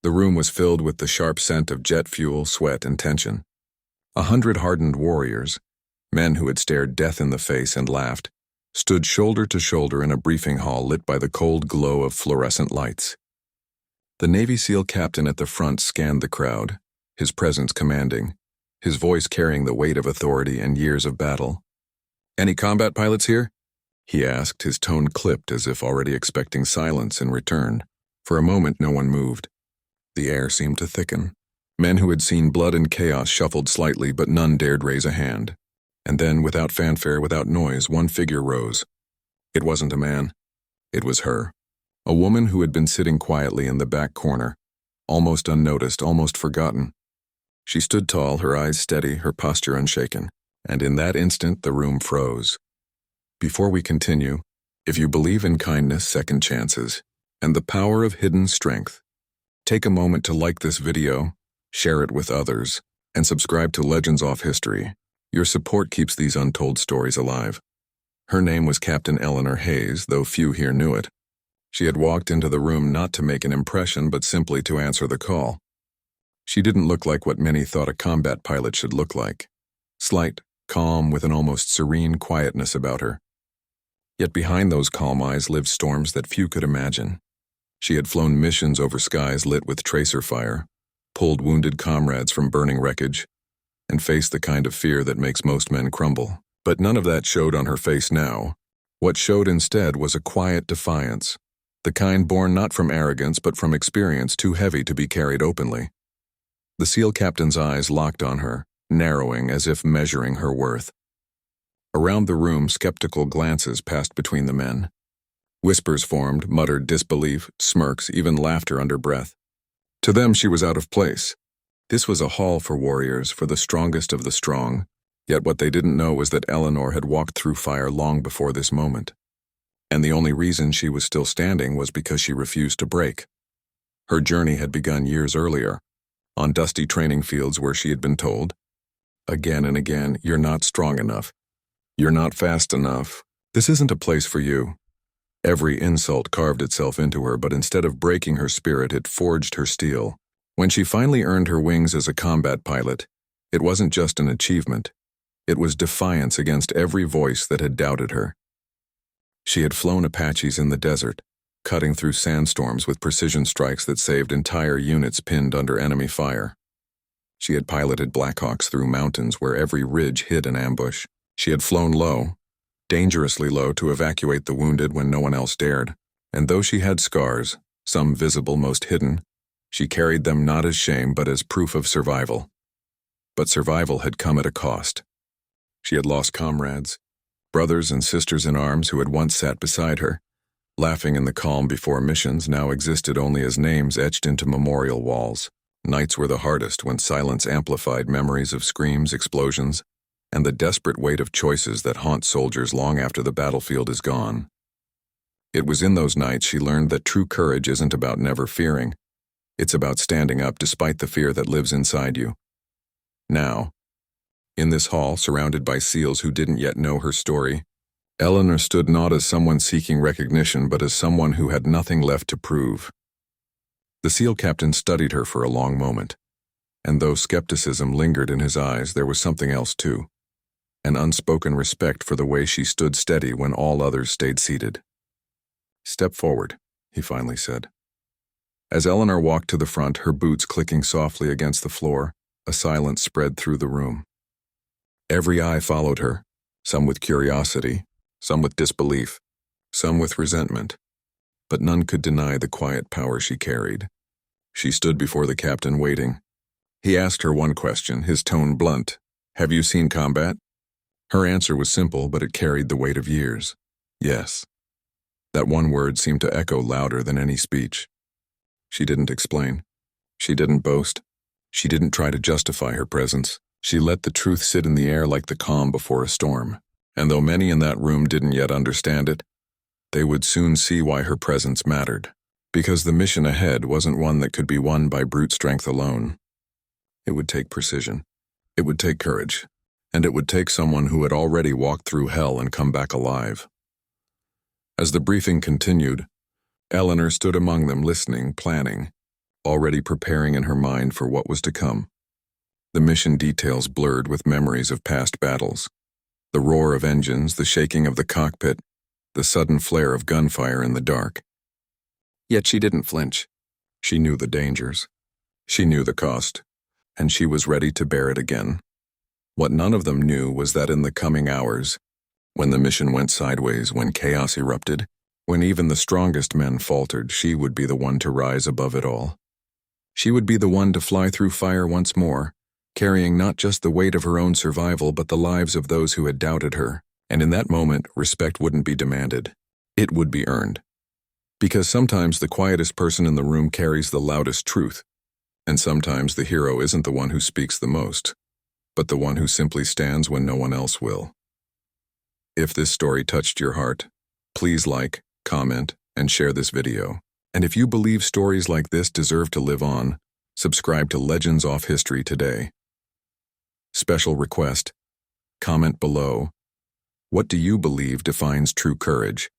The room was filled with the sharp scent of jet fuel, sweat, and tension. 100 hardened warriors, men who had stared death in the face and laughed, stood shoulder to shoulder in a briefing hall lit by the cold glow of fluorescent lights. The Navy SEAL captain at the front scanned the crowd, his presence commanding, his voice carrying the weight of authority and years of battle. "Any combat pilots here?" he asked, his tone clipped as if already expecting silence in return. For a moment no one moved. The air seemed to thicken. Men who had seen blood and chaos shuffled slightly, but none dared raise a hand. And then, without fanfare, without noise, one figure rose. It wasn't a man. It was her. A woman who had been sitting quietly in the back corner, almost unnoticed, almost forgotten. She stood tall, her eyes steady, her posture unshaken, and in that instant the room froze. Before we continue, if you believe in kindness, second chances, and the power of hidden strength, take a moment to like this video, share it with others, and subscribe to Legends Off History. Your support keeps these untold stories alive. Her name was Captain Eleanor Hayes, though few here knew it. She had walked into the room not to make an impression, but simply to answer the call. She didn't look like what many thought a combat pilot should look like. Slight, calm, with an almost serene quietness about her. Yet behind those calm eyes lived storms that few could imagine. She had flown missions over skies lit with tracer fire, pulled wounded comrades from burning wreckage, and faced the kind of fear that makes most men crumble. But none of that showed on her face now. What showed instead was a quiet defiance, the kind born not from arrogance but from experience too heavy to be carried openly. The SEAL captain's eyes locked on her, narrowing as if measuring her worth. Around the room, skeptical glances passed between the men. Whispers formed, muttered disbelief, smirks, even laughter under breath. To them she was out of place. This was a hall for warriors, for the strongest of the strong, yet what they didn't know was that Eleanor had walked through fire long before this moment. And the only reason she was still standing was because she refused to break. Her journey had begun years earlier, on dusty training fields where she had been told, again and again, "You're not strong enough. You're not fast enough. This isn't a place for you." Every insult carved itself into her, but instead of breaking her spirit, it forged her steel. When she finally earned her wings as a combat pilot, it wasn't just an achievement. It was defiance against every voice that had doubted her. She had flown Apaches in the desert, cutting through sandstorms with precision strikes that saved entire units pinned under enemy fire. She had piloted Blackhawks through mountains where every ridge hid an ambush. She had flown low, dangerously low, to evacuate the wounded when no one else dared. And though she had scars, some visible, most hidden, she carried them not as shame but as proof of survival. But survival had come at a cost. She had lost comrades, brothers and sisters in arms who had once sat beside her, laughing in the calm before missions now existed only as names etched into memorial walls. Nights were the hardest when silence amplified memories of screams, explosions, and the desperate weight of choices that haunt soldiers long after the battlefield is gone. It was in those nights she learned that true courage isn't about never fearing. It's about standing up despite the fear that lives inside you. Now, in this hall, surrounded by SEALs who didn't yet know her story, Eleanor stood not as someone seeking recognition, but as someone who had nothing left to prove. The SEAL captain studied her for a long moment, and though skepticism lingered in his eyes, there was something else too. An unspoken respect for the way she stood steady when all others stayed seated. "Step forward," he finally said. As Eleanor walked to the front, her boots clicking softly against the floor, a silence spread through the room. Every eye followed her, some with curiosity, some with disbelief, some with resentment, but none could deny the quiet power she carried. She stood before the captain, waiting. He asked her one question, his tone blunt. "Have you seen combat?" Her answer was simple, but it carried the weight of years. Yes. That one word seemed to echo louder than any speech. She didn't explain. She didn't boast. She didn't try to justify her presence. She let the truth sit in the air like the calm before a storm. And though many in that room didn't yet understand it, they would soon see why her presence mattered. Because the mission ahead wasn't one that could be won by brute strength alone. It would take precision. It would take courage. And it would take someone who had already walked through hell and come back alive. As the briefing continued, Eleanor stood among them, listening, planning. already preparing in her mind for what was to come. The mission details blurred with memories of past battles. The roar of engines, the shaking of the cockpit, the sudden flare of gunfire in the dark. Yet she didn't flinch. She knew the dangers. She knew the cost, and she was ready to bear it again. What none of them knew was that in the coming hours, when the mission went sideways, when chaos erupted, when even the strongest men faltered, she would be the one to rise above it all. She would be the one to fly through fire once more, carrying not just the weight of her own survival but the lives of those who had doubted her. And in that moment, respect wouldn't be demanded. It would be earned. Because sometimes the quietest person in the room carries the loudest truth, and sometimes the hero isn't the one who speaks the most, but the one who simply stands when no one else will. If this story touched your heart, please like, comment, and share this video. And if you believe stories like this deserve to live on, subscribe to Legends Off History today. Special request: comment below. What do you believe defines true courage?